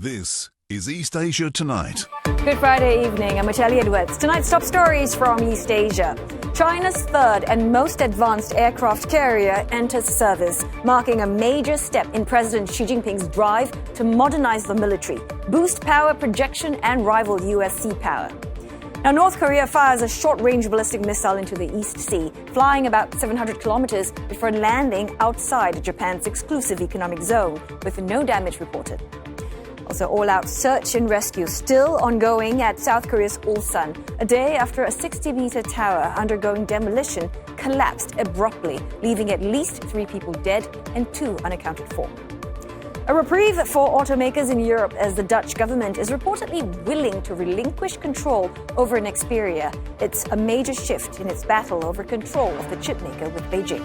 This is East Asia Tonight. Good Friday evening. I'm Michelle Edwards. Tonight's top stories from East Asia. China's third and most advanced aircraft carrier enters service, marking a major step in President Xi Jinping's drive to modernize the military, boost power projection, and rival U.S. sea power. Now, North Korea fires a short-range ballistic missile into the East Sea, flying about 700 kilometers before landing outside Japan's exclusive economic zone, with no damage reported. Also, all-out search and rescue still ongoing at South Korea's Ulsan, a day after a 60-meter tower undergoing demolition collapsed abruptly, leaving at least 3 people dead and 2 unaccounted for. A reprieve for automakers in Europe as the Dutch government is reportedly willing to relinquish control over Nexperia. It's a major shift in its battle over control of the chipmaker with Beijing.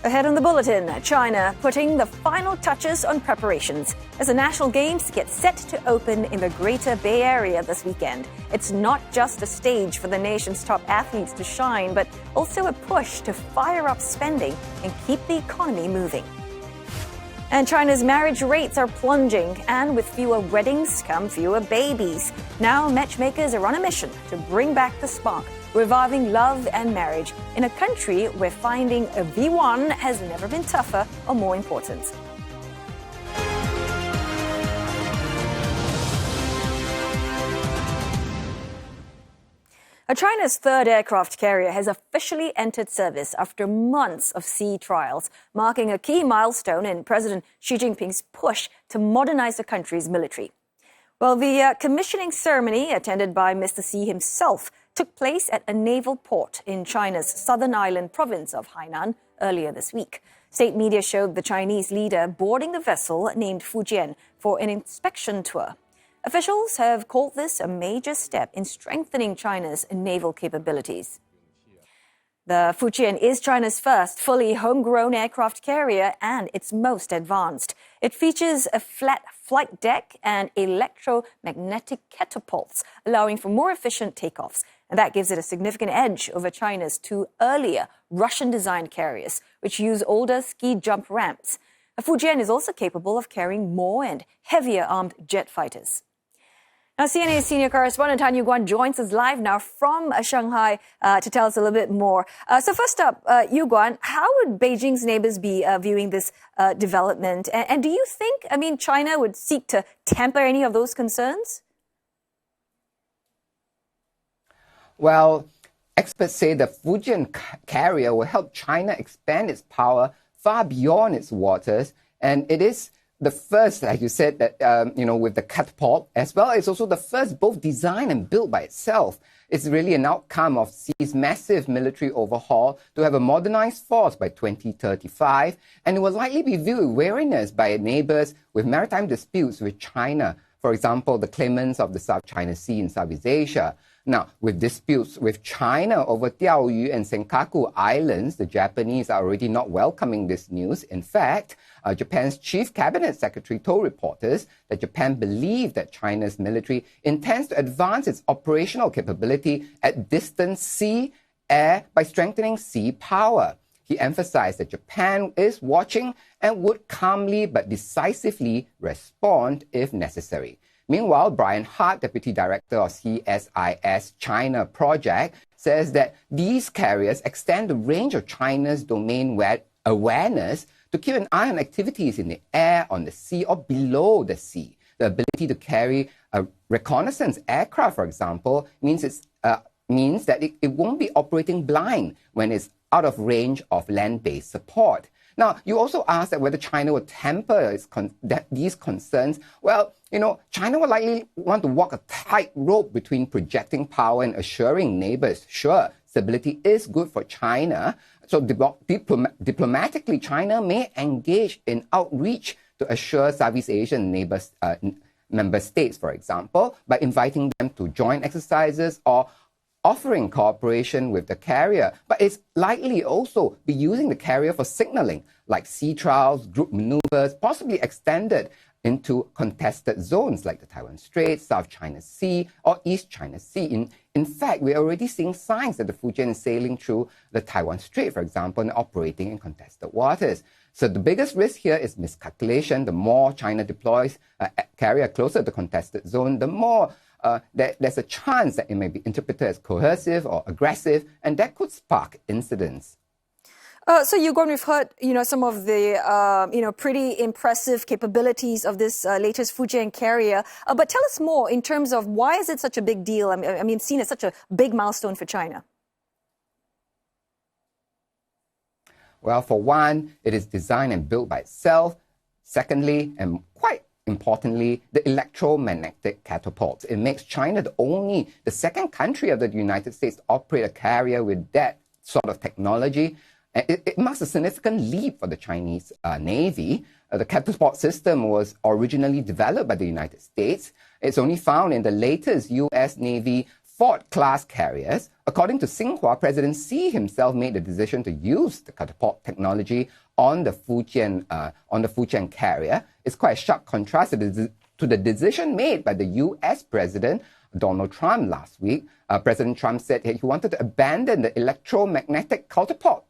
Ahead on the bulletin, China putting the final touches on preparations as the National Games get set to open in the Greater Bay Area this weekend. It's not just a stage for the nation's top athletes to shine, but also a push to fire up spending and keep the economy moving. And China's marriage rates are plunging, and with fewer weddings come fewer babies. Now matchmakers are on a mission to bring back the spark, reviving love and marriage in a country where finding a V1 has never been tougher or more important. China's third aircraft carrier has officially entered service after months of sea trials, marking a key milestone in President Xi Jinping's push to modernize the country's military. Well, the commissioning ceremony, attended by Mr. Xi himself, took place at a naval port in China's southern island province of Hainan earlier this week. State media showed the Chinese leader boarding the vessel named Fujian for an inspection tour. Officials have called this a major step in strengthening China's naval capabilities. The Fujian is China's first fully homegrown aircraft carrier and its most advanced. It features a flat flight deck and electromagnetic catapults, allowing for more efficient takeoffs. And that gives it a significant edge over China's 2 earlier Russian-designed carriers, which use older ski jump ramps. A Fujian is also capable of carrying more and heavier armed jet fighters. Now, CNA's senior correspondent Han Yuguan joins us live now from Shanghai to tell us a little bit more. So first up, Yuguan, how would Beijing's neighbors be viewing this development? And do you think, China would seek to temper any of those concerns? Well, experts say the Fujian carrier will help China expand its power far beyond its waters, and it is the first, like you said, that with the catapult, as well as also the first both designed and built by itself. It's really an outcome of Xi's massive military overhaul to have a modernized force by 2035, and it will likely be viewed with wariness by neighbors with maritime disputes with China. For example, the claimants of the South China Sea in Southeast Asia. Now, with disputes with China over Diaoyu and Senkaku Islands, the Japanese are already not welcoming this news. In fact, Japan's chief cabinet secretary told reporters that Japan believed that China's military intends to advance its operational capability at distant sea, air, by strengthening sea power. He emphasized that Japan is watching and would calmly but decisively respond if necessary. Meanwhile, Brian Hart, Deputy Director of CSIS China Project, says that these carriers extend the range of China's domain awareness to keep an eye on activities in the air, on the sea, or below the sea. The ability to carry a reconnaissance aircraft, for example, means that it won't be operating blind when it's out of range of land-based support. Now, you also asked that whether China would temper these concerns. Well, China would likely want to walk a tightrope between projecting power and assuring neighbors. Sure, stability is good for China. So diplomatically, China may engage in outreach to assure Southeast Asian neighbors, member states, for example, by inviting them to joint exercises or offering cooperation with the carrier, but it's likely also be using the carrier for signaling, like sea trials, group maneuvers, possibly extended into contested zones like the Taiwan Strait, South China Sea, or East China Sea. In fact, we're already seeing signs that the Fujian is sailing through the Taiwan Strait, for example, and operating in contested waters. So the biggest risk here is miscalculation. The more China deploys a carrier closer to the contested zone, the more there's a chance that it may be interpreted as coercive or aggressive, and that could spark incidents. So, Yugon, we've heard, some of the, pretty impressive capabilities of this latest Fujian carrier. But tell us more in terms of why is it such a big deal? I mean, seen as such a big milestone for China. Well, for one, it is designed and built by itself. Secondly, and quite importantly, the electromagnetic catapult. It makes China the second country of the United States to operate a carrier with that sort of technology. It marks a significant leap for the Chinese Navy. The catapult system was originally developed by the United States. It's only found in the latest U.S. Navy Ford-class carriers. According to Xinhua, President Xi himself made the decision to use the catapult technology on the Fujian carrier. It's quite a sharp contrast to the decision made by the U.S. President Donald Trump last week. President Trump said he wanted to abandon the electromagnetic catapult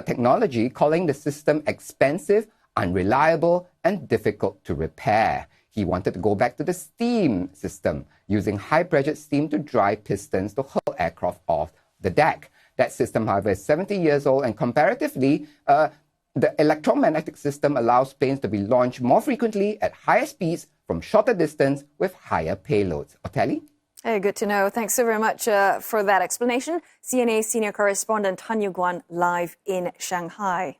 technology, calling the system expensive, unreliable, and difficult to repair. He wanted to go back to the steam system, using high-pressure steam to drive pistons to hurl aircraft off the deck. That system, however, is 70 years old, and comparatively, the electromagnetic system allows planes to be launched more frequently at higher speeds from shorter distance with higher payloads. Oteli? Hey, good to know. Thanks so very much for that explanation. CNA senior correspondent Han Yu-Guan live in Shanghai.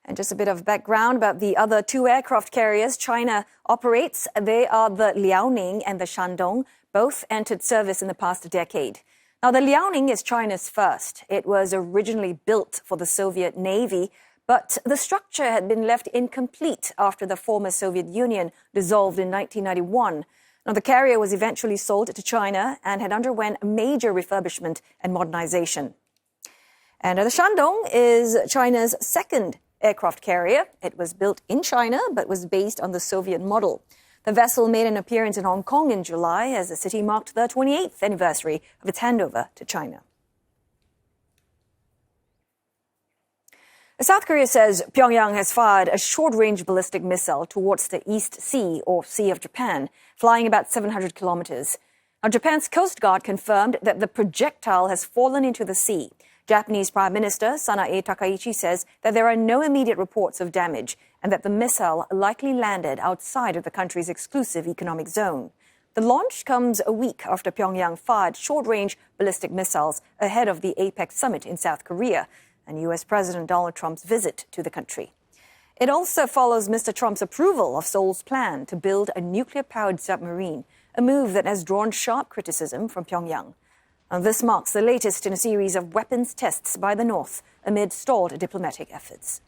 And just a bit of background about the other two aircraft carriers China operates. They are the Liaoning and the Shandong. Both entered service in the past decade. Now, the Liaoning is China's first. It was originally built for the Soviet Navy, but the structure had been left incomplete after the former Soviet Union dissolved in 1991. Now, the carrier was eventually sold to China and had underwent major refurbishment and modernization. And the Shandong is China's second aircraft carrier. It was built in China, but was based on the Soviet model. The vessel made an appearance in Hong Kong in July as the city marked the 28th anniversary of its handover to China. South Korea says Pyongyang has fired a short-range ballistic missile towards the East Sea, or Sea of Japan, flying about 700 kilometers. Now, Japan's Coast Guard confirmed that the projectile has fallen into the sea. Japanese Prime Minister Sanae Takaichi says that there are no immediate reports of damage and that the missile likely landed outside of the country's exclusive economic zone. The launch comes a week after Pyongyang fired short-range ballistic missiles ahead of the APEC summit in South Korea and U.S. President Donald Trump's visit to the country. It also follows Mr. Trump's approval of Seoul's plan to build a nuclear-powered submarine, a move that has drawn sharp criticism from Pyongyang. And this marks the latest in a series of weapons tests by the North amid stalled diplomatic efforts.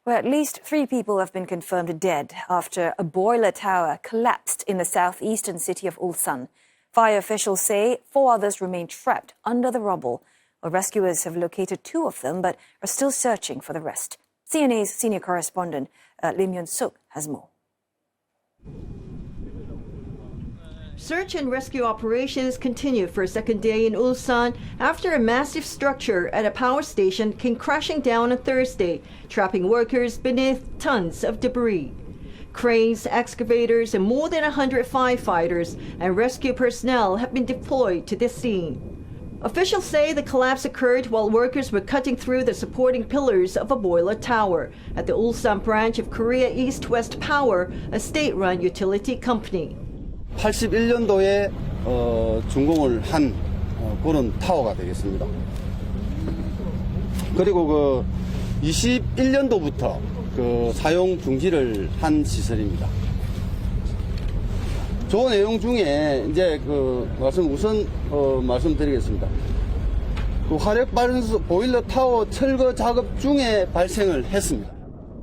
Well, at least 3 people have been confirmed dead after a boiler tower collapsed in the southeastern city of Ulsan. Fire officials say 4 others remain trapped under the rubble. Well, rescuers have located 2 of them, but are still searching for the rest. CNA's senior correspondent Lim Yun-suk has more. Search and rescue operations continue for a second day in Ulsan after a massive structure at a power station came crashing down on Thursday, trapping workers beneath tons of debris. Cranes, excavators, and more than 100 firefighters and rescue personnel have been deployed to the scene. Officials say the collapse occurred while workers were cutting through the supporting pillars of a boiler tower at the Ulsan branch of Korea East-West Power, a state-run utility company. 81년도에 준공을 한 그런 타워가 되겠습니다. 그리고 그 21년도부터 그 사용 중지를 한 시설입니다. 저 내용 중에 이제 그 말씀드리겠습니다. 그 화력 발전소 보일러 타워 철거 작업 중에 발생을 했습니다.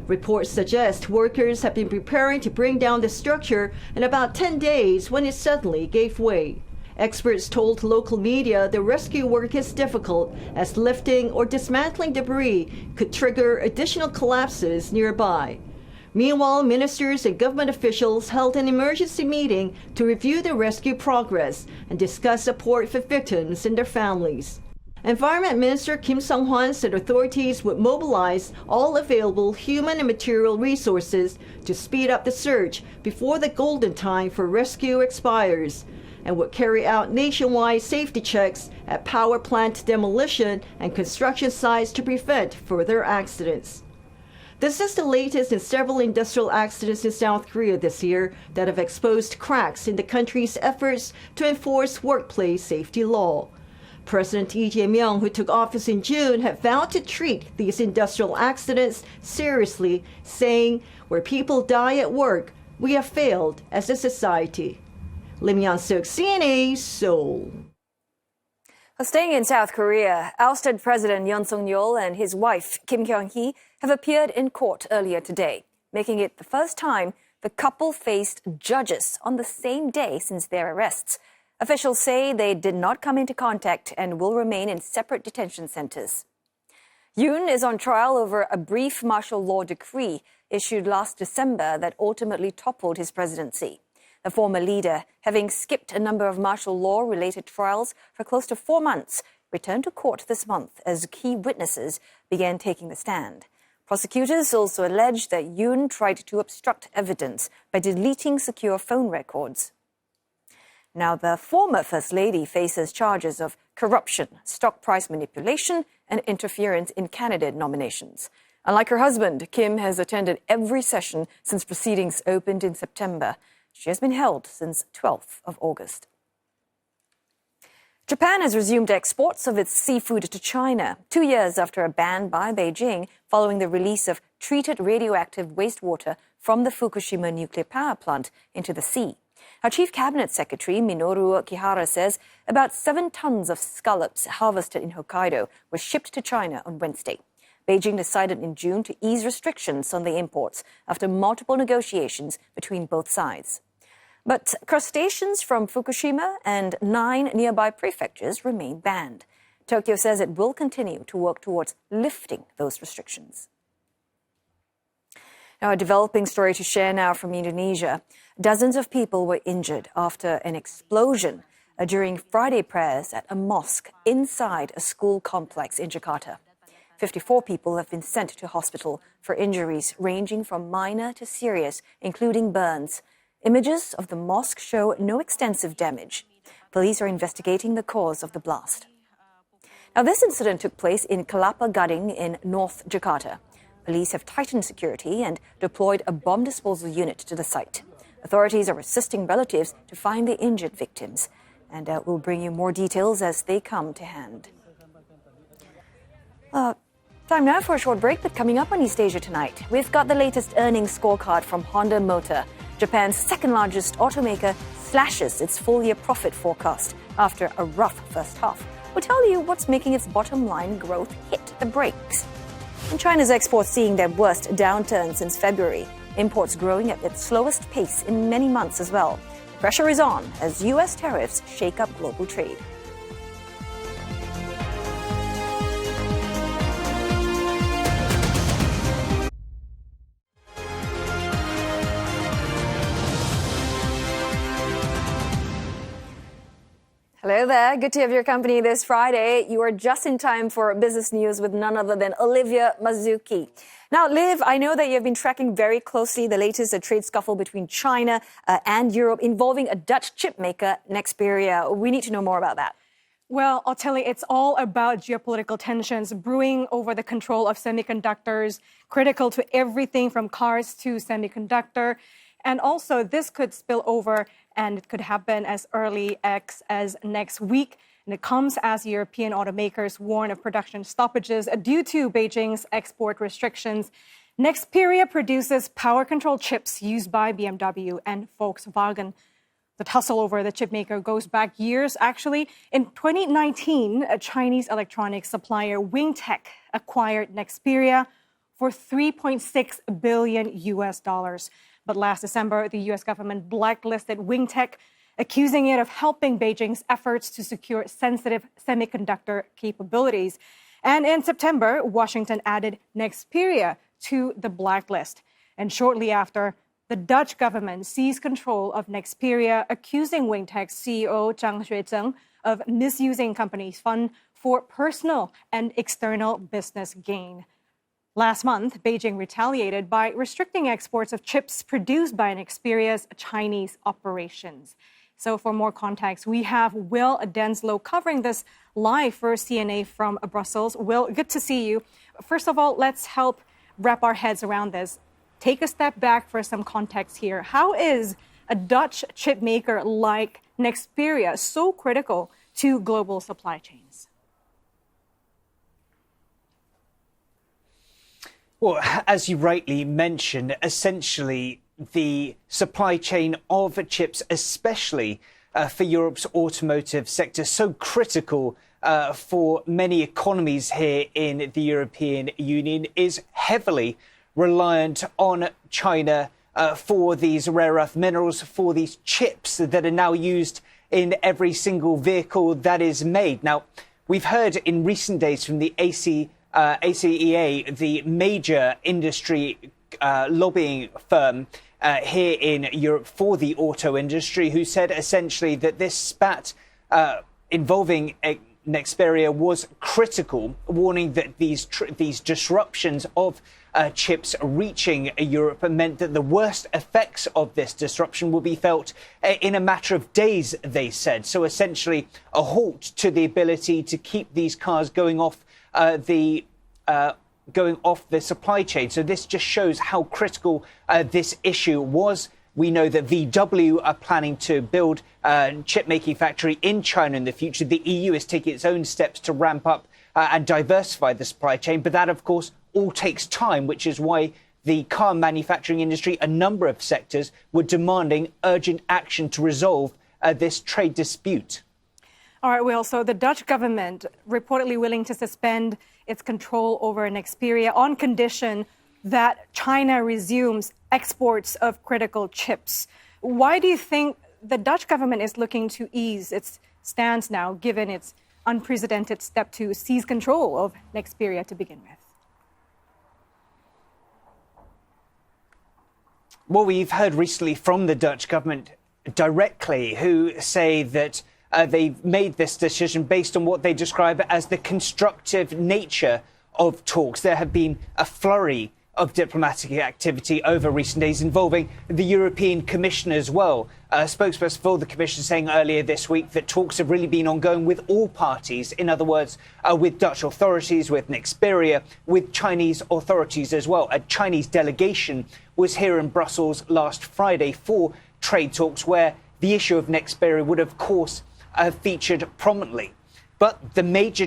Reports suggest workers have been preparing to bring down the structure in about 10 days when it suddenly gave way. Experts told local media the rescue work is difficult as lifting or dismantling debris could trigger additional collapses nearby. Meanwhile, ministers and government officials held an emergency meeting to review the rescue progress and discuss support for victims and their families. Environment Minister Kim Sung-hwan said authorities would mobilize all available human and material resources to speed up the search before the golden time for rescue expires, and would carry out nationwide safety checks at power plant demolition and construction sites to prevent further accidents. This is the latest in several industrial accidents in South Korea this year that have exposed cracks in the country's efforts to enforce workplace safety law. President Lee Jae-myung, who took office in June, had vowed to treat these industrial accidents seriously, saying, "Where people die at work, we have failed as a society." Lim Yan-suk, CNA, Seoul. Staying in South Korea, ousted President Yoon Suk-yeol and his wife, Kim Kyung-hee, have appeared in court earlier today, making it the first time the couple faced judges on the same day since their arrests. Officials say they did not come into contact and will remain in separate detention centers. Yoon is on trial over a brief martial law decree issued last December that ultimately toppled his presidency. The former leader, having skipped a number of martial law-related trials for close to 4 months, returned to court this month as key witnesses began taking the stand. Prosecutors also allege that Yoon tried to obstruct evidence by deleting secure phone records. Now, the former First Lady faces charges of corruption, stock price manipulation, and interference in candidate nominations. Unlike her husband, Kim has attended every session since proceedings opened in September. She has been held since 12th of August. Japan has resumed exports of its seafood to China 2 years after a ban by Beijing following the release of treated radioactive wastewater from the Fukushima nuclear power plant into the sea. Our Chief Cabinet Secretary Minoru Kihara says about 7 tons of scallops harvested in Hokkaido were shipped to China on Wednesday. Beijing decided in June to ease restrictions on the imports after multiple negotiations between both sides. But crustaceans from Fukushima and 9 nearby prefectures remain banned. Tokyo says it will continue to work towards lifting those restrictions. Now, a developing story to share now from Indonesia. Dozens of people were injured after an explosion during Friday prayers at a mosque inside a school complex in Jakarta. 54 people have been sent to hospital for injuries ranging from minor to serious, including burns. Images of the mosque show no extensive damage. Police are investigating the cause of the blast. Now, this incident took place in Kelapa Gading in North Jakarta. Police have tightened security and deployed a bomb disposal unit to the site. Authorities are assisting relatives to find the injured victims, and we'll bring you more details as they come to hand. Time now for a short break, but coming up on East Asia tonight, we've got the latest earnings scorecard from Honda Motor. Japan's second-largest automaker slashes its full-year profit forecast after a rough first half. We'll tell you what's making its bottom-line growth hit the brakes. And China's exports seeing their worst downturn since February. Imports growing at its slowest pace in many months as well. Pressure is on as U.S. tariffs shake up global trade. Hello there. Good to have your company this Friday. You are just in time for business news with none other than Olivia Mazuki. Now, Liv, I know that you've been tracking very closely the latest trade scuffle between China and Europe involving a Dutch chip maker, Nexperia. We need to know more about that. Well, I'll tell you, it's all about geopolitical tensions brewing over the control of semiconductors, critical to everything from cars to semiconductor. And also, this could spill over and it could happen as early as next week. And it comes as European automakers warn of production stoppages due to Beijing's export restrictions. Nexperia produces power control chips used by BMW and Volkswagen. The tussle over the chip maker goes back years, actually. In 2019, a Chinese electronics supplier, Wingtech, acquired Nexperia for $3.6 billion US dollars. But last December, the US government blacklisted Wingtech, accusing it of helping Beijing's efforts to secure sensitive semiconductor capabilities. And in September, Washington added Nexperia to the blacklist. And shortly after, the Dutch government seized control of Nexperia, accusing Wingtech's CEO Zhang Xuezheng of misusing company's fund for personal and external business gain. Last month, Beijing retaliated by restricting exports of chips produced by Nexperia's Chinese operations. So for more context, we have Will Denslow covering this live for CNA from Brussels. Will, good to see you. First of all, let's help wrap our heads around this. Take a step back for some context here. How is a Dutch chip maker like Nexperia so critical to global supply chains? Well, as you rightly mentioned, essentially the supply chain of chips, especially for Europe's automotive sector, so critical for many economies here in the European Union, is heavily reliant on China for these rare earth minerals, for these chips that are now used in every single vehicle that is made. Now, we've heard in recent days from the ACEA, the major industry lobbying firm here in Europe for the auto industry, who said essentially that this spat involving Nexperia was critical, warning that these disruptions of chips reaching Europe meant that the worst effects of this disruption will be felt in a matter of days, they said. So essentially a halt to the ability to keep these cars going off the supply chain. So this just shows how critical this issue was. We know that VW are planning to build a chip-making factory in China in the future. The EU is taking its own steps to ramp up and diversify the supply chain. But that, of course, all takes time, which is why the car manufacturing industry, a number of sectors, were demanding urgent action to resolve this trade dispute. All right, Will, so the Dutch government reportedly willing to suspend its control over Nexperia on condition that China resumes exports of critical chips. Why do you think the Dutch government is looking to ease its stance now, given its unprecedented step to seize control of Nexperia to begin with? Well, we've heard recently from the Dutch government directly, who say that they've made this decision based on what they describe as the constructive nature of talks. There have been a flurry of diplomatic activity over recent days involving the European Commission as well. A spokesperson for the Commission saying earlier this week that talks have really been ongoing with all parties. In other words, with Dutch authorities, with Nexperia, with Chinese authorities as well. A Chinese delegation was here in Brussels last Friday for trade talks, where the issue of Nexperia would, of course, featured prominently. But the major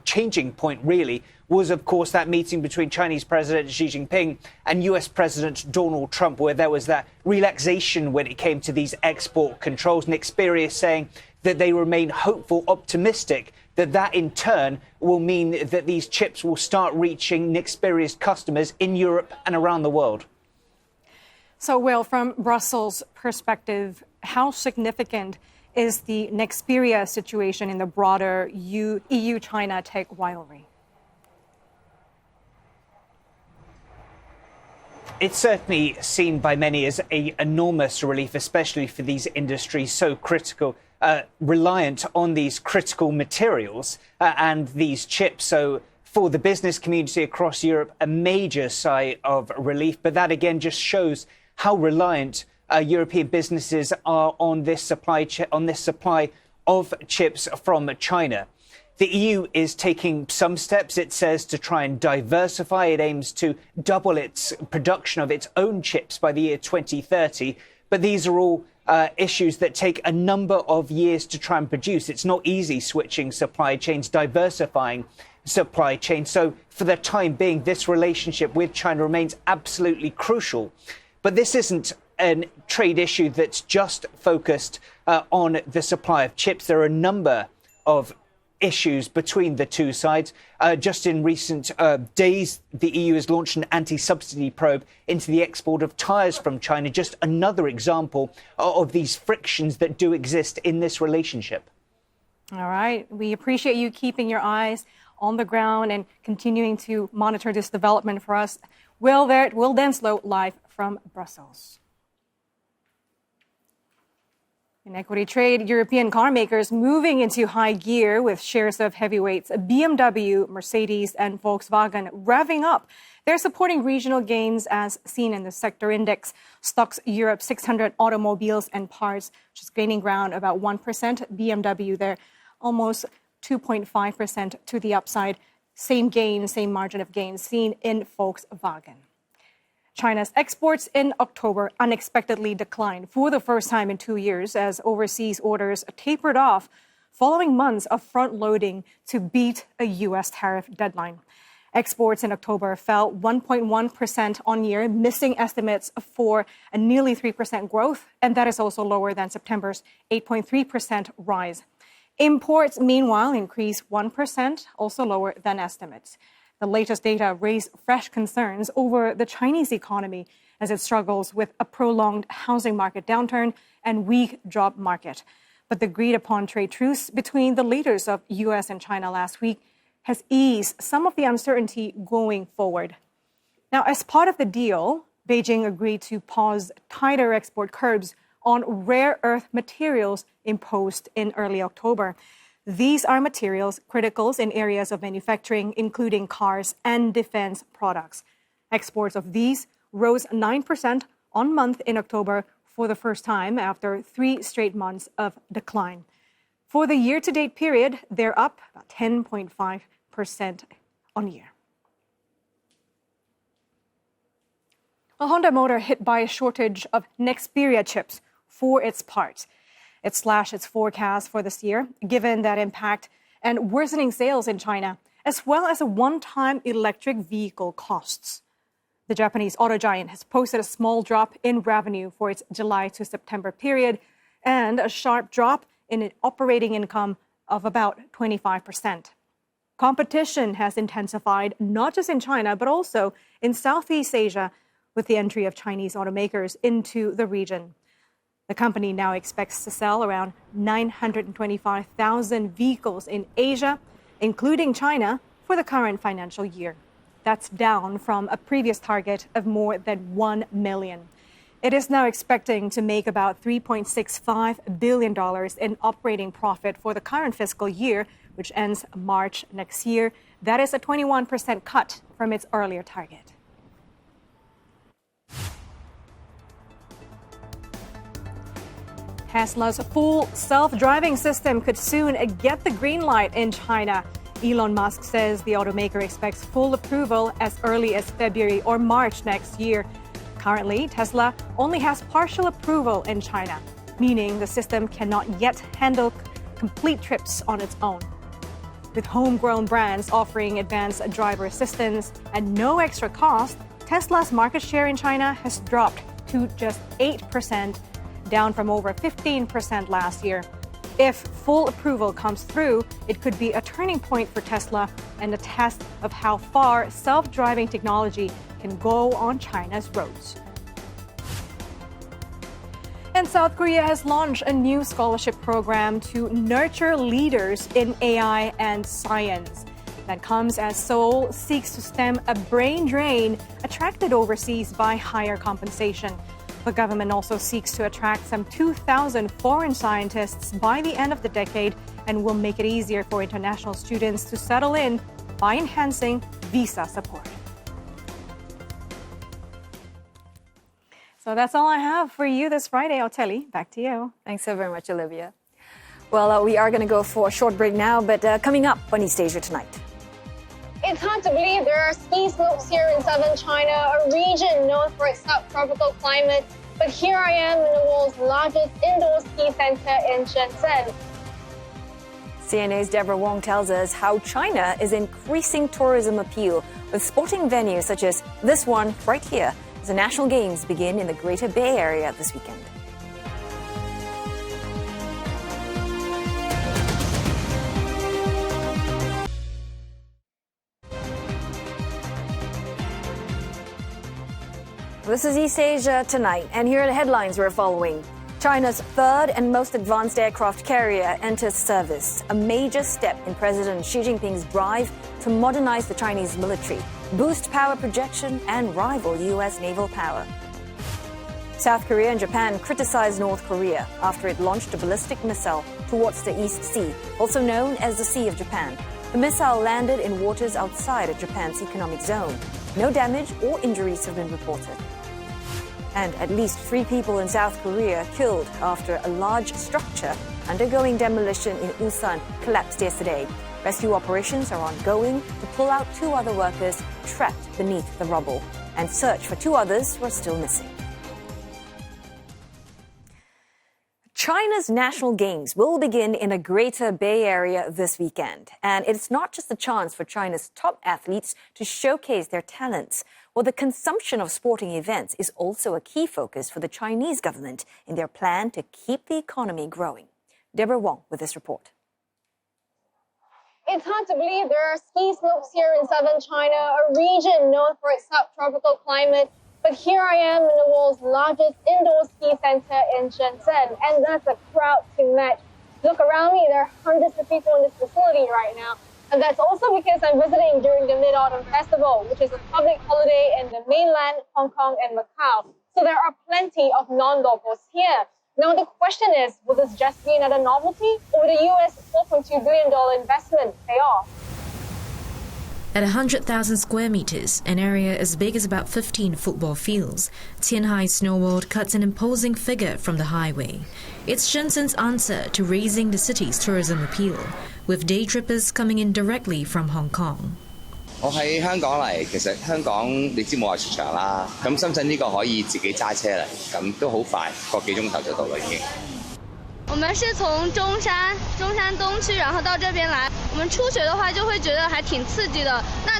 changing point, really, was, of course, that meeting between Chinese President Xi Jinping and US President Donald Trump, where there was that relaxation when it came to these export controls. Nexperia saying that they remain hopeful, optimistic, that in turn will mean that these chips will start reaching Nexperia's customers in Europe and around the world. So, Will, from Brussels' perspective, how significant is the Nexperia situation in the broader EU-China tech rivalry? It's certainly seen by many as an enormous relief, especially for these industries so critical, reliant on these critical materials and these chips. So for the business community across Europe, a major sigh of relief. But that again just shows how reliant European businesses are on this supply of chips from China. The EU is taking some steps, it says, to try and diversify. It aims to double its production of its own chips by the year 2030. But these are all issues that take a number of years to try and produce. It's not easy switching supply chains, diversifying supply chains. So for the time being, this relationship with China remains absolutely crucial. But this isn't a trade issue that's just focused on the supply of chips. There are a number of issues between the two sides. Just in recent days, the EU has launched an anti-subsidy probe into the export of tyres from China. Just another example of these frictions that do exist in this relationship. All right. We appreciate you keeping your eyes on the ground and continuing to monitor this development for us. Will Denslow live from Brussels. In equity trade, European car makers moving into high gear with shares of heavyweights BMW, Mercedes, and Volkswagen revving up. They're supporting regional gains as seen in the sector index. Stocks Europe 600 automobiles and parts, just gaining ground about 1%. BMW there almost 2.5% to the upside. Same gain, same margin of gain seen in Volkswagen. China's exports in October unexpectedly declined for the first time in 2 years as overseas orders tapered off following months of front-loading to beat a U.S. tariff deadline. Exports in October fell 1.1% on year, missing estimates for a nearly 3% growth, and that is also lower than September's 8.3% rise. Imports, meanwhile, increased 1%, also lower than estimates. The latest data raised fresh concerns over the Chinese economy as it struggles with a prolonged housing market downturn and weak job market. But the agreed-upon trade truce between the leaders of U.S. and China last week has eased some of the uncertainty going forward. Now, as part of the deal, Beijing agreed to pause tighter export curbs on rare earth materials imposed in early October. These are materials critical in areas of manufacturing, including cars and defense products. Exports of these rose 9% on month in October for the first time after 3 straight months of decline. For the year-to-date period, they're up about 10.5% on year. A Honda Motor hit by a shortage of Nexperia chips for its parts. It slashed its forecast for this year, given that impact and worsening sales in China, as well as a one-time electric vehicle costs. The Japanese auto giant has posted a small drop in revenue for its July to September period and a sharp drop in operating income of about 25%. Competition has intensified not just in China, but also in Southeast Asia with the entry of Chinese automakers into the region. The company now expects to sell around 925,000 vehicles in Asia, including China, for the current financial year. That's down from a previous target of more than 1 million. It is now expecting to make about $3.65 billion in operating profit for the current fiscal year, which ends March next year. That is a 21% cut from its earlier target. Tesla's full self-driving system could soon get the green light in China. Elon Musk says the automaker expects full approval as early as February or March next year. Currently, Tesla only has partial approval in China, meaning the system cannot yet handle complete trips on its own. With homegrown brands offering advanced driver assistance and no extra cost, Tesla's market share in China has dropped to just 8%, down from over 15% last year. If full approval comes through, it could be a turning point for Tesla and a test of how far self-driving technology can go on China's roads. And South Korea has launched a new scholarship program to nurture leaders in AI and science. That comes as Seoul seeks to stem a brain drain attracted overseas by higher compensation. The government also seeks to attract some 2,000 foreign scientists by the end of the decade and will make it easier for international students to settle in by enhancing visa support. So that's all I have for you this Friday. Oteli, back to you. Thanks so very much, Olivia. Well, we are going to go for a short break now, but coming up on East Asia Tonight. It's hard to believe there are ski slopes here in southern China, a region known for its subtropical climate. But here I am in the world's largest indoor ski center in Shenzhen. CNA's Deborah Wong tells us how China is increasing tourism appeal with sporting venues such as this one right here as the National Games begin in the Greater Bay Area this weekend. This is East Asia Tonight, and here are the headlines we're following. China's third and most advanced aircraft carrier enters service, a major step in President Xi Jinping's drive to modernize the Chinese military, boost power projection, and rival U.S. naval power. South Korea and Japan criticized North Korea after it launched a ballistic missile towards the East Sea, also known as the Sea of Japan. The missile landed in waters outside of Japan's economic zone. No damage or injuries have been reported. And at least 3 people in South Korea killed after a large structure undergoing demolition in Ulsan collapsed yesterday. Rescue operations are ongoing to pull out 2 other workers trapped beneath the rubble, and search for 2 others who are still missing. China's national games will begin in the Greater Bay Area this weekend. And it's not just a chance for China's top athletes to showcase their talents. Well, the consumption of sporting events is also a key focus for the Chinese government in their plan to keep the economy growing. Deborah Wong with this report. It's hard to believe there are ski slopes here in southern China, a region known for its subtropical climate. But here I am in the world's largest indoor ski center in Shenzhen, and that's a crowd to match. Look around me, there are hundreds of people in this facility right now. And that's also because I'm visiting during the Mid-Autumn Festival, which is a public holiday in the mainland, Hong Kong and Macau. So there are plenty of non-locals here. Now the question is, will this just be another novelty, or will the US $4.2 billion investment pay off? At 100,000 square meters, an area as big as about 15 football fields, Tianhai Snow World cuts an imposing figure from the highway. It's Shenzhen's answer to raising the city's tourism appeal, with day trippers coming in directly from Hong Kong. 我喺香港嚟，其實香港你知冇話出場啦，咁深圳呢個可以自己揸車嚟，咁都好快，個幾鐘頭就到啦已經。我们是从中山东区，然后到这边来。我们初学的话就会觉得还挺刺激的，那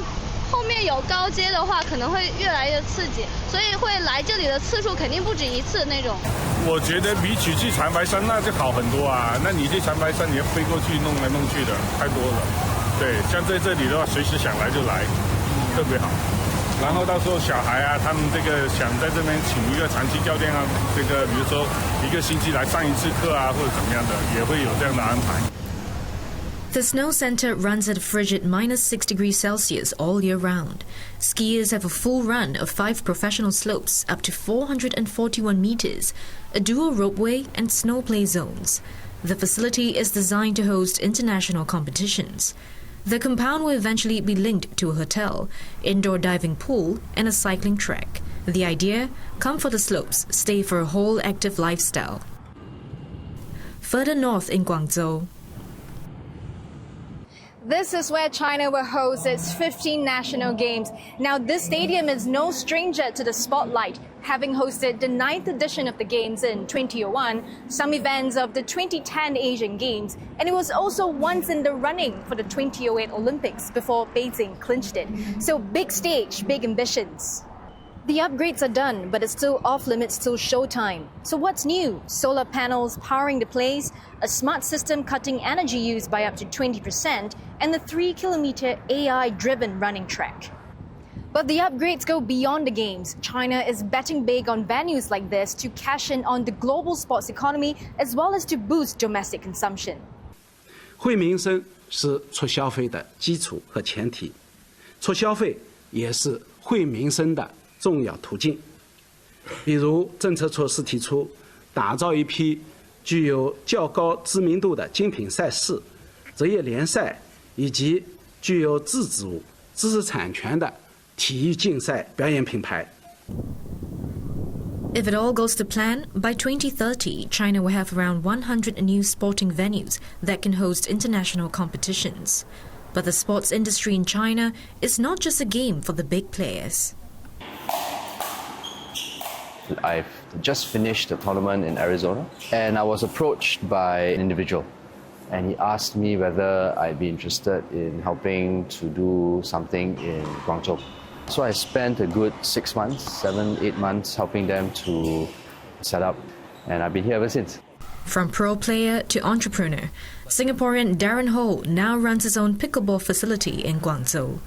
后面有高阶的话可能会越来越刺激，所以会来这里的次数肯定不止1次那种。我觉得比起去长白山那就好很多啊，那你去长白山你要飞过去弄来弄去的，太多了。对，像在这里的话，随时想来就来，特别好。然后到时候小孩啊，他们这个想在这边请一个长期教练啊，这个比如说1个星期来上1次课啊，或者怎么样的，也会有这样的安排。The snow center runs at a frigid -6 degrees Celsius all year round. Skiers have a full run of 5 professional slopes up to 441 meters, a dual ropeway and snow play zones. The facility is designed to host international competitions. The compound will eventually be linked to a hotel, indoor diving pool, and a cycling track. The idea? Come for the slopes, stay for a whole active lifestyle. Further north in Guangzhou, this is where China will host its 15th national games. Now, this stadium is no stranger to the spotlight, having hosted the 9th edition of the games in 2001, some events of the 2010 Asian Games, and it was also once in the running for the 2008 Olympics before Beijing clinched it. So big stage, big ambitions. The upgrades are done, but it's still off-limits till showtime. So what's new? Solar panels powering the place, a smart system cutting energy use by up to 20%, and the 3-kilometer AI-driven running track. But the upgrades go beyond the games. China is betting big on venues like this to cash in on the global sports economy as well as to boost domestic consumption. 惠民生是促消费的基础和前提，促消费也是惠民生的重要途径。比如政策措施提出，打造一批具有较高知名度的精品赛事、职业联赛以及具有自主知识产权的体育竞赛表演品牌。 If it all goes to plan, by 2030, China will have around 100 new sporting venues that can host international competitions. But the sports industry in China is not just a game for the big players. I've just finished a tournament in Arizona, and I was approached by an individual, and he asked me whether I'd be interested in helping to do something in Guangzhou. So I spent a good 6 months, 7, 8 months helping them to set up, and I've been here ever since. From pro player to entrepreneur, Singaporean Darren Ho now runs his own pickleball facility in Guangzhou.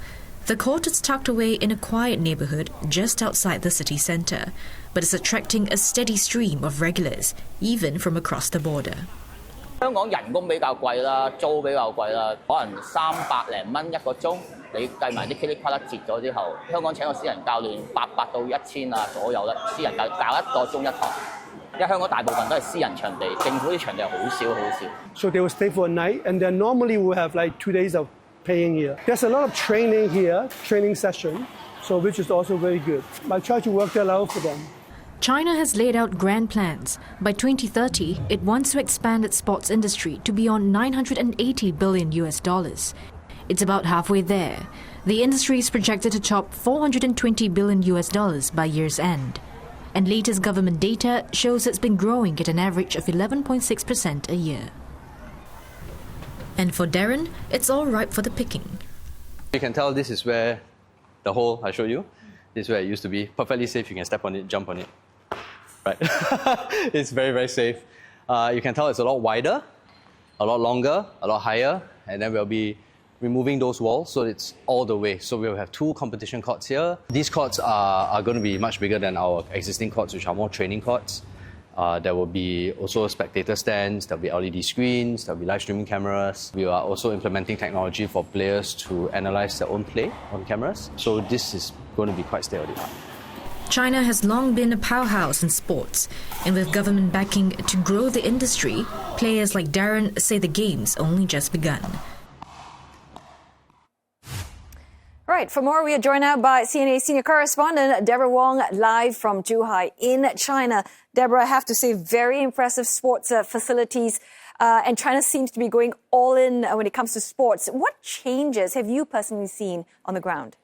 The court is tucked away in a quiet neighborhood just outside the city center, but it's attracting a steady stream of regulars, even from across the border. 香港人工比較貴啦，租比較貴啦，可能300零蚊一個鐘，你計埋啲噼里啪啦折咗之後，香港請個私人教練800到1000啊左右啦，私人教1個鐘一堂。因為香港大部分都係私人場地，政府啲場地好少好少。So they will stay for a night, and then normally we'll have like 2 days of paying here. There's a lot of training here, training session, so which is also very good. I try to work that out for them. China has laid out grand plans. By 2030, it wants to expand its sports industry to beyond $980 billion. It's about halfway there. The industry is projected to top $420 billion by year's end. And latest government data shows it's been growing at an average of 11.6% a year. And for Darren, it's all ripe for the picking. You can tell this is where the hole I showed you, this is where it used to be. Perfectly safe, you can step on it, jump on it. Right? It's very, very safe. You can tell it's a lot wider, a lot longer, a lot higher, and then we'll be removing those walls so it's all the way. So we'll have 2 competition courts here. These courts are going to be much bigger than our existing courts, which are more training courts. There will be also spectator stands, there'll be LED screens, there'll be live streaming cameras. We are also implementing technology for players to analyze their own play on cameras. So this is going to be quite state-of-the-art. China has long been a powerhouse in sports, and with government backing to grow the industry, players like Darren say the game's only just begun. Right, for more, we are joined now by CNA senior correspondent Deborah Wong, live from Zhuhai in China. Deborah, I have to say, very impressive sports facilities, and China seems to be going all in when it comes to sports. What changes have you personally seen on the ground?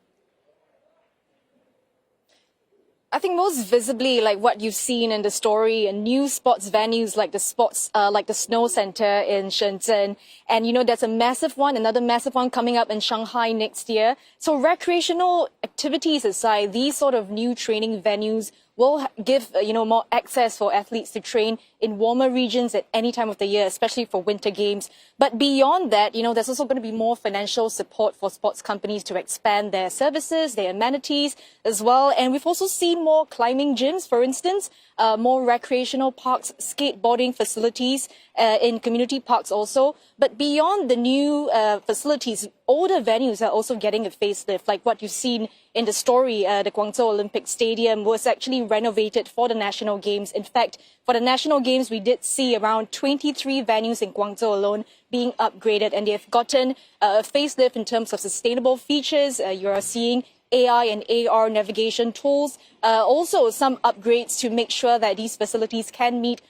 I think most visibly, like what you've seen in the story, and new sports venues like the Snow Center in Shenzhen. And, you know, there's a massive one, another massive one coming up in Shanghai next year. So recreational activities aside, these sort of new training venues will give, more access for athletes to train in warmer regions at any time of the year, especially for winter games. But beyond that, there's also going to be more financial support for sports companies to expand their services, their amenities as well. And we've also seen more climbing gyms, for instance, more recreational parks, skateboarding facilities in community parks also. But beyond the new facilities, older venues are also getting a facelift, like what you've seen in the story. The Guangzhou Olympic Stadium was actually renovated for the national games. In fact, for the national games, we did see around 23 venues in Guangzhou alone being upgraded, and they've gotten a facelift in terms of sustainable features. You are seeing AI and AR navigation tools, also some upgrades to make sure that these facilities can meet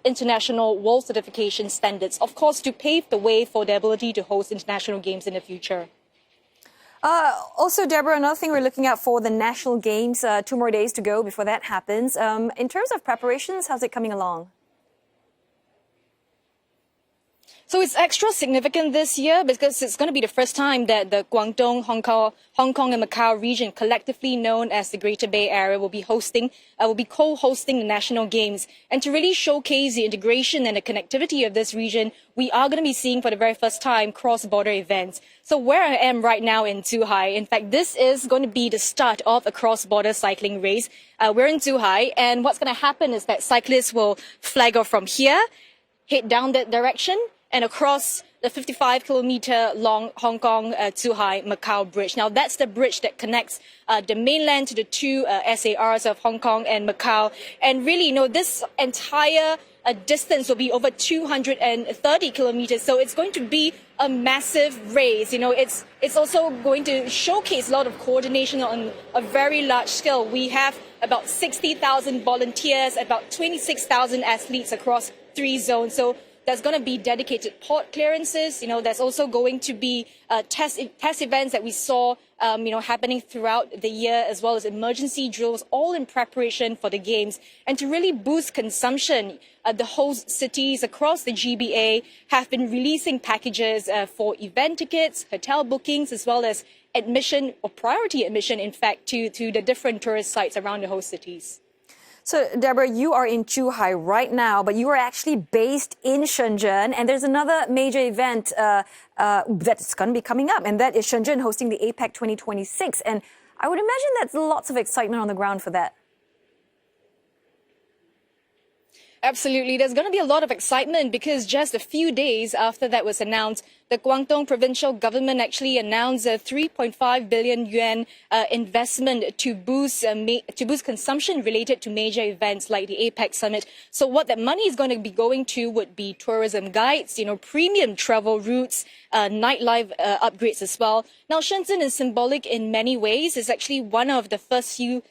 international world certification standards, of course, to pave the way for the ability to host international games in the future. Also, Deborah, another thing we're looking at for the national games, 2 more days to go before that happens. In terms of preparations, how's it coming along? So it's extra significant this year because it's going to be the first time that the Guangdong, Hong Kong and Macau region, collectively known as the Greater Bay Area, will be co-hosting the national games. And to really showcase the integration and the connectivity of this region, we are going to be seeing for the very first time cross-border events. So where I am right now in Zhuhai, in fact, this is going to be the start of a cross-border cycling race. We're in Zhuhai, and what's going to happen is that cyclists will flag off from here, head down that direction, and across the 55-kilometer long Hong Kong-Zhuhai Macau bridge. Now, that's the bridge that connects the mainland to the 2 SARs of Hong Kong and Macau. And really, this entire distance will be over 230 kilometers. So it's going to be a massive race. It's also going to showcase a lot of coordination on a very large scale. We have about 60,000 volunteers, about 26,000 athletes across 3 zones. So there's going to be dedicated port clearances. There's also going to be test events that we saw, happening throughout the year, as well as emergency drills, all in preparation for the games. And to really boost consumption, the host cities across the GBA have been releasing packages for event tickets, hotel bookings, as well as admission or priority admission, in fact, to the different tourist sites around the host cities. So, Deborah, you are in Zhuhai right now, but you are actually based in Shenzhen, and there's another major event that's going to be coming up, and that is Shenzhen hosting the APEC 2026. And I would imagine there's lots of excitement on the ground for that. Absolutely. There's going to be a lot of excitement because just a few days after that was announced, the Guangdong provincial government actually announced a 3.5 billion yuan investment to boost consumption related to major events like the APEC summit. So what that money is going to be going to would be tourism guides, premium travel routes, nightlife upgrades as well. Now, Shenzhen is symbolic in many ways. It's actually one of the first few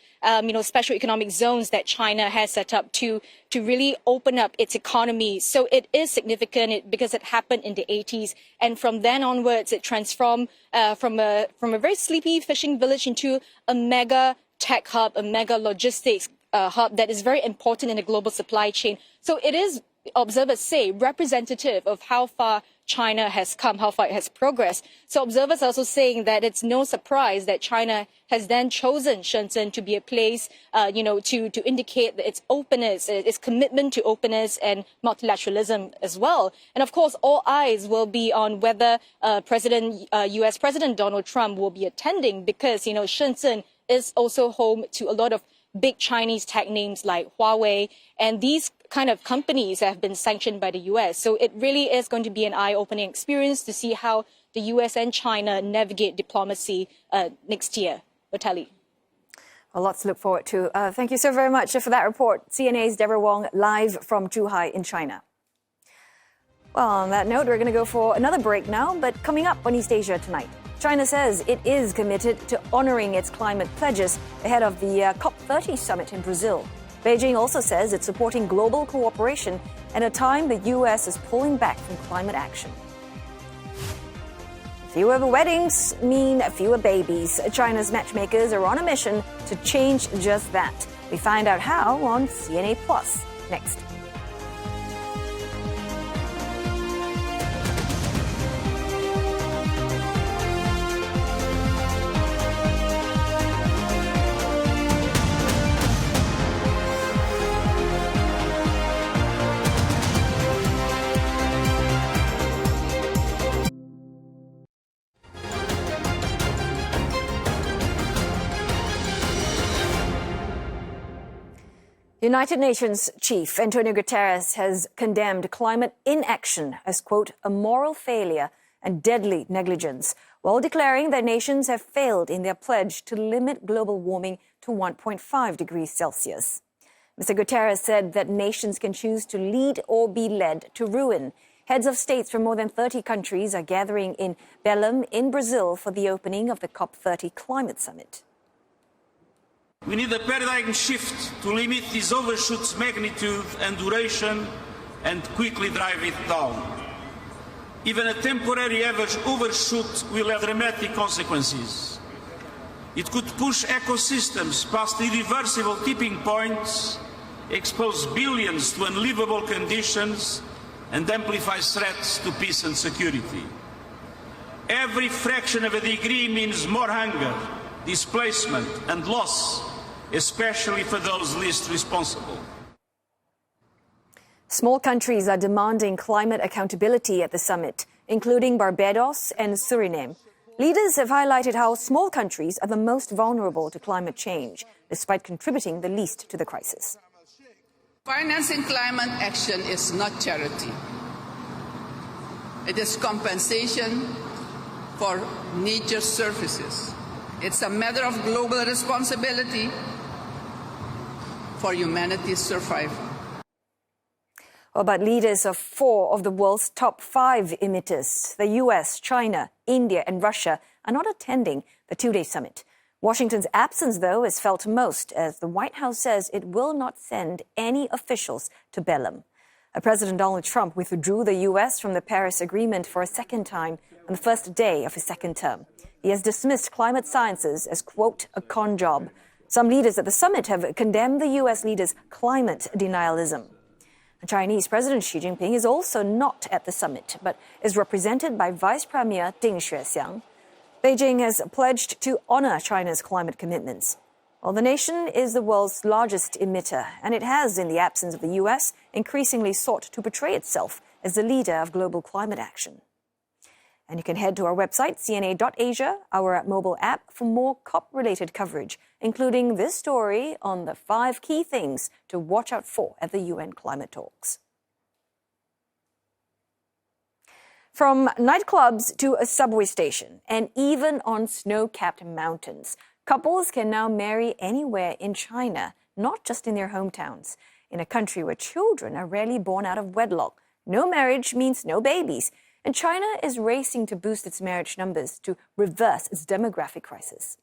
special economic zones that China has set up to really open up its economy. So it is significant because it happened in the 80s. And from then onwards, it transformed from a very sleepy fishing village into a mega tech hub, a mega logistics hub that is very important in the global supply chain. So it is, observers say, representative of how far China has come, how far it has progressed. So observers are also saying that it's no surprise that China has then chosen Shenzhen to be a place, to indicate its openness, its commitment to openness and multilateralism as well. And of course, all eyes will be on whether U.S. President Donald Trump will be attending because, Shenzhen is also home to a lot of big Chinese tech names like Huawei, and these kind of companies have been sanctioned by the U.S. So it really is going to be an eye-opening experience to see how the U.S. and China navigate diplomacy next year. Vitaly. Well, lots to look forward to. Thank you so very much for that report. CNA's Deborah Wong live from Zhuhai in China. Well, on that note, we're going to go for another break now, but coming up on East Asia tonight. China says it is committed to honoring its climate pledges ahead of the COP30 summit in Brazil. Beijing also says it's supporting global cooperation at a time the U.S. is pulling back from climate action. Fewer weddings mean fewer babies. China's matchmakers are on a mission to change just that. We find out how on CNA Plus next. United Nations Chief Antonio Guterres has condemned climate inaction as, quote, a moral failure and deadly negligence, while declaring that nations have failed in their pledge to limit global warming to 1.5 degrees Celsius. Mr. Guterres said that nations can choose to lead or be led to ruin. Heads of states from more than 30 countries are gathering in Belém in Brazil for the opening of the COP30 climate summit. We need a paradigm shift to limit this overshoot's magnitude and duration and quickly drive it down. Even a temporary average overshoot will have dramatic consequences. It could push ecosystems past irreversible tipping points, expose billions to unlivable conditions, and amplify threats to peace and security. Every fraction of a degree means more hunger, displacement, and loss, especially for those least responsible. Small countries are demanding climate accountability at the summit, including Barbados and Suriname. Leaders have highlighted how small countries are the most vulnerable to climate change, despite contributing the least to the crisis. Financing climate action is not charity. It is compensation for nature's services. It's a matter of global responsibility for humanity's survival. But leaders of 4 of the world's top 5 emitters, the US, China, India and Russia, are not attending the 2-day summit. Washington's absence, though, is felt most as the White House says it will not send any officials to Belém. President Donald Trump withdrew the US from the Paris Agreement for a second time on the first day of his second term. He has dismissed climate sciences as, quote, a con job. Some leaders at the summit have condemned the US leaders' climate denialism. Chinese President Xi Jinping is also not at the summit, but is represented by Vice Premier Ding Xuexiang. Beijing has pledged to honor China's climate commitments. Well, the nation is the world's largest emitter, and it has, in the absence of the US, increasingly sought to portray itself as the leader of global climate action. And you can head to our website, cna.asia, our mobile app, for more COP-related coverage, including this story on the 5 key things to watch out for at the UN climate talks. From nightclubs to a subway station, and even on snow-capped mountains, couples can now marry anywhere in China, not just in their hometowns. In a country where children are rarely born out of wedlock, no marriage means no babies. And China is racing to boost its marriage numbers to reverse its demographic crisis.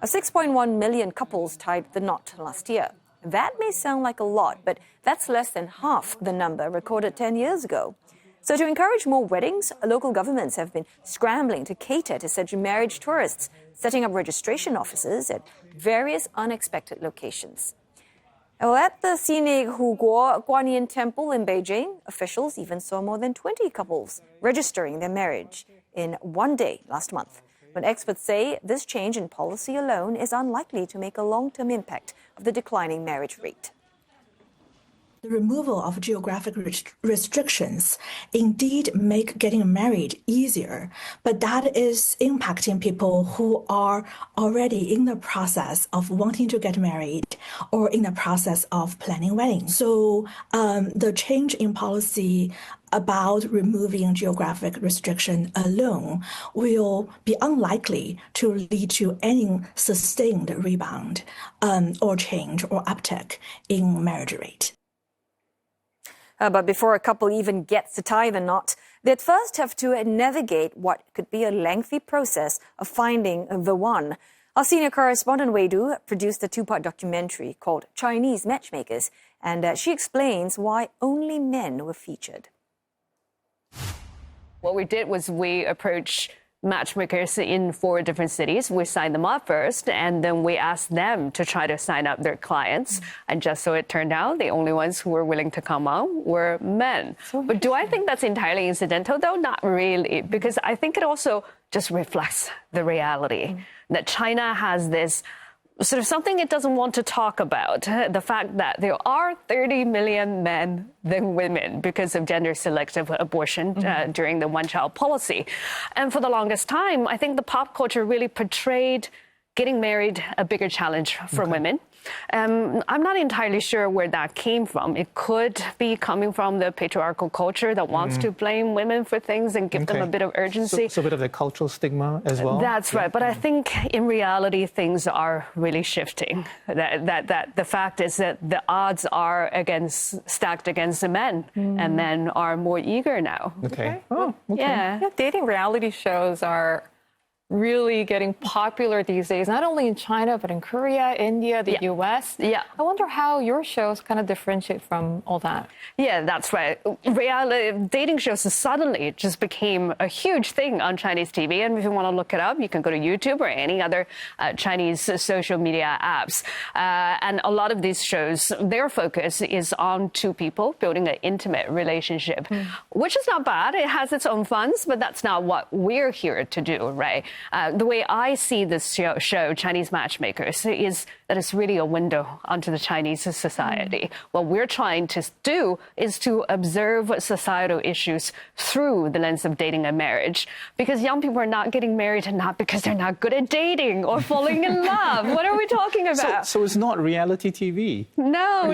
6.1 million couples tied the knot last year. That may sound like a lot, but that's less than half the number recorded 10 years ago. So to encourage more weddings, local governments have been scrambling to cater to such marriage tourists, setting up registration offices at various unexpected locations. Well, at the scenic Huguo Guanyin Temple in Beijing, officials even saw more than 20 couples registering their marriage in one day last month. But experts say this change in policy alone is unlikely to make a long-term impact of the declining marriage rate. The removal of geographic restrictions indeed make getting married easier, but that is impacting people who are already in the process of wanting to get married or in the process of planning weddings. So the change in policy about removing geographic restriction alone will be unlikely to lead to any sustained rebound or change or uptick in marriage rate. But before a couple even gets to tie the knot, they'd first have to navigate what could be a lengthy process of finding the one. Our senior correspondent Wei Du produced a 2-part documentary called Chinese Matchmakers, and she explains why only men were featured. What we did was we approached matchmakers in 4 different cities. We signed them up first, and then we asked them to try to sign up their clients. And just so it turned out, the only ones who were willing to come on were men. But do I think that's entirely incidental, though? Not really, because I think it also just reflects the reality that China has this sort of something it doesn't want to talk about, the fact that there are 30 million men than women because of gender-selective abortion during the one-child policy. And for the longest time, I think the pop culture really portrayed getting married a bigger challenge for women. I'm not entirely sure where that came from. It could be coming from the patriarchal culture that wants to blame women for things and give them a bit of urgency. So a bit of the cultural stigma as well? That's right. But I think in reality, things are really shifting. That the fact is that the odds are stacked against the men, and men are more eager now. Yeah, dating reality shows are really getting popular these days, not only in China, but in Korea, India, the US. Yeah. I wonder how your shows kind of differentiate from all that. Yeah, that's right. Reality dating shows suddenly just became a huge thing on Chinese TV. And if you want to look it up, you can go to YouTube or any other Chinese social media apps. And a lot of these shows, their focus is on 2 people building an intimate relationship, which is not bad. It has its own funs, but that's not what we're here to do, right? The way I see this show, Chinese Matchmakers, is that it's really a window onto the Chinese society. What we're trying to do is to observe societal issues through the lens of dating and marriage. Because young people are not getting married, and not because they're not good at dating or falling in love. What are we talking about? So it's not reality TV? No.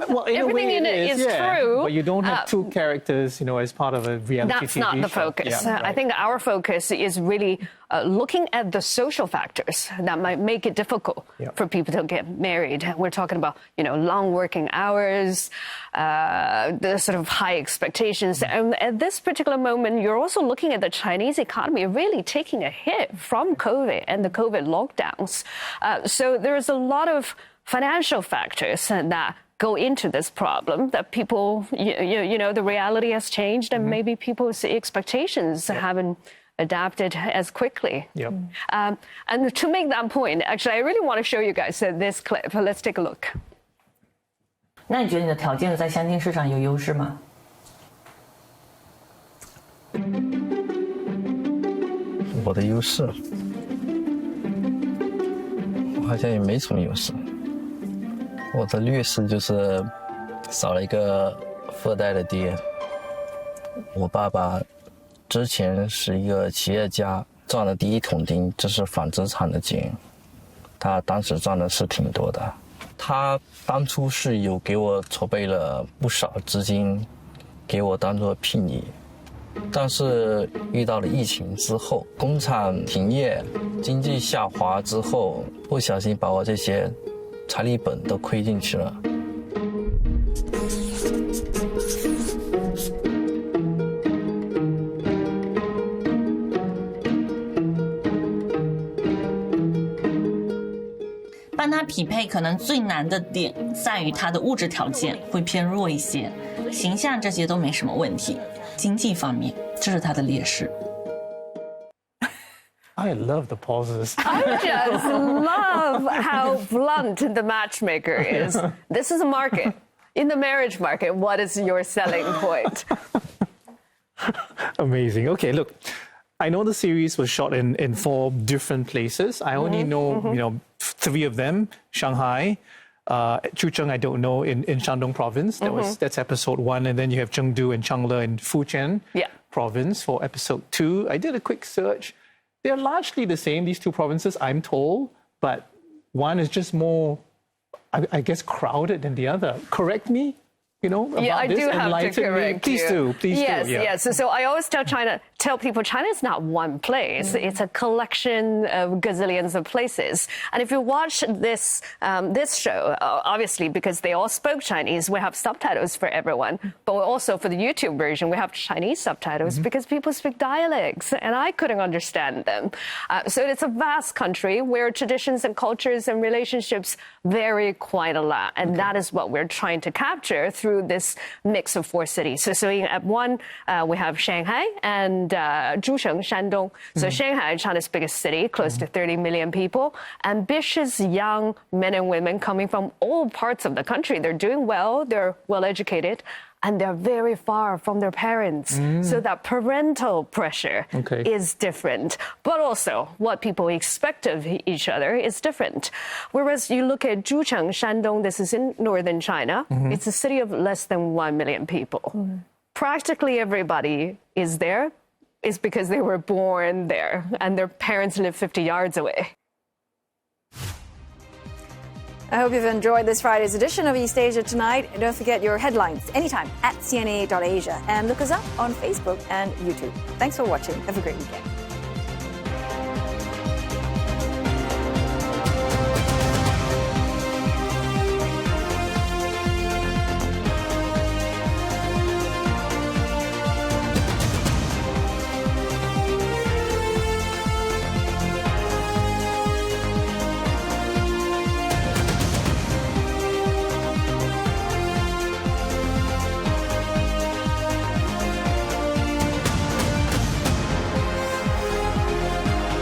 Well, everything in it is true. But you don't have 2 characters, as part of a reality TV show. That's not the focus. Yeah, I think our focus is really looking at the social factors that might make it difficult for people to get married. We're talking about, long working hours, the sort of high expectations. And at this particular moment, you're also looking at the Chinese economy really taking a hit from COVID and the COVID lockdowns. So there's a lot of financial factors that go into this problem, that people, the reality has changed, and maybe people's expectations haven't adapted as quickly. And to make that point, actually, I really want to show you guys this clip. Let's take a look. 那你觉得你的条件在相亲市场有优势吗？我的优势，好像也没什么优势。我的劣势就是少了一个富二代的爹。我爸爸之前是一个企业家，赚的第一桶金就是纺织厂的钱，他当时赚的是挺多的。他当初是有给我筹备了不少资金，给我当做聘礼。但是遇到了疫情之后，工厂停业，经济下滑之后，不小心把我这些财力本都亏进去了。帮他匹配可能最难的点在于他的物质条件会偏弱一些，形象这些都没什么问题，经济方面这是他的劣势。I love the pauses. I just love how blunt the matchmaker is. This is a market. In the marriage market, what is your selling point? Amazing. Okay, look, I know the series was shot in 4 different places. I only know, 3 of them, Shanghai, Zhucheng, I don't know, in Shandong province. That's episode 1. And then you have Chengdu and Changle in Fujian province for episode 2. I did a quick search. They're largely the same, these 2 provinces, I'm told, but one is just more, I guess, crowded than the other. Correct me? About I this, do have to correct Please you. do. Yes. So I always tell people China is not one place. It's a collection of gazillions of places. And if you watch this show, obviously because they all spoke Chinese, we have subtitles for everyone. But also for the YouTube version, we have Chinese subtitles because people speak dialects, and I couldn't understand them. So it's a vast country where traditions and cultures and relationships vary quite a lot, and that is what we're trying to capture through this mix of 4 cities. So at one, we have Shanghai and Zhucheng, Shandong. So Shanghai, China's biggest city, close to 30 million people. Ambitious young men and women coming from all parts of the country. They're doing well, they're well educated, and they're very far from their parents. So that parental pressure is different. But also, what people expect of each other is different. Whereas you look at Zhucheng, Shandong, this is in northern China. It's a city of less than 1 million people. Practically everybody is there is because they were born there, and their parents live 50 yards away. I hope you've enjoyed this Friday's edition of East Asia Tonight. Don't forget your headlines anytime at CNA.Asia, and look us up on Facebook and YouTube. Thanks for watching. Have a great weekend.